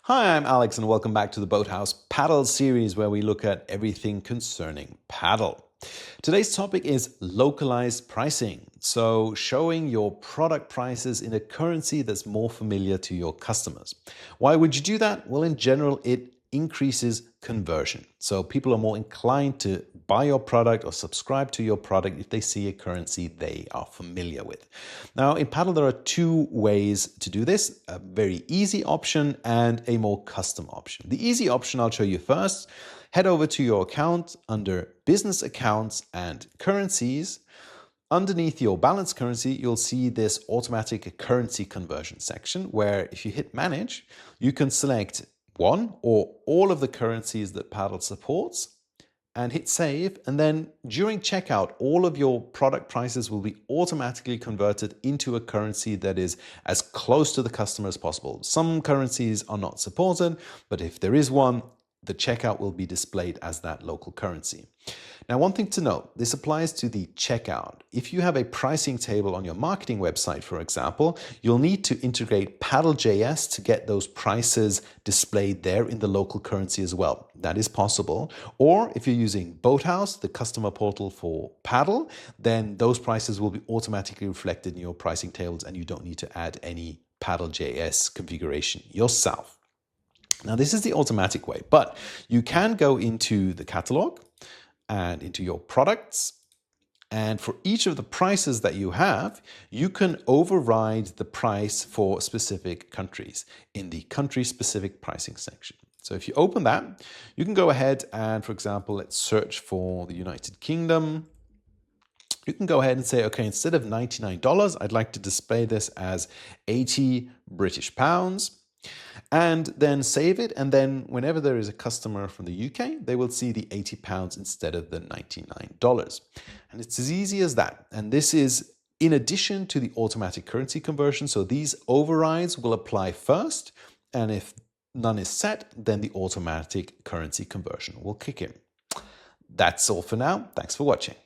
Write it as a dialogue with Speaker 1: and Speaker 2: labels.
Speaker 1: Hi, I'm Alex and welcome back to the Boathouse Paddle series where we look at everything concerning paddle. Today's topic is localized pricing. So showing your product prices in a currency that's more familiar to your customers. Why would you do that? Well, in general, it increases conversion. So people are more inclined to buy your product or subscribe to your product if they see a currency they are familiar with. Now, in paddle, there are two ways to do this, a very easy option and a more custom option. The easy option I'll show you first. Head over to your account under business accounts and currencies. Underneath your balance currency, you'll see this automatic currency conversion section where if you hit manage, you can select one or all of the currencies that paddle supports and hit save. And then during checkout, all of your product prices will be automatically converted into a currency that is as close to the customer as possible. Some currencies are not supported, but if there is one, the checkout will be displayed as that local currency. Now, one thing to note, this applies to the checkout. If you have a pricing table on your marketing website, for example, you'll need to integrate Paddle.js to get those prices displayed there in the local currency as well. That is possible. Or if you're using Boathouse, the customer portal for paddle, then those prices will be automatically reflected in your pricing tables and you don't need to add any Paddle.js configuration yourself. Now, this is the automatic way, but you can go into the catalog and into your products. And for each of the prices that you have, you can override the price for specific countries in the country-specific pricing section. So if you open that, you can go ahead and, for example, let's search for the United Kingdom. You can go ahead and say, okay, instead of $99, I'd like to display this as 80 British pounds. And then save it. And then whenever there is a customer from the UK, they will see the £80 instead of the $99. And it's as easy as that. And this is in addition to the automatic currency conversion. So these overrides will apply first. And if none is set, then the automatic currency conversion will kick in. That's all for now. Thanks for watching.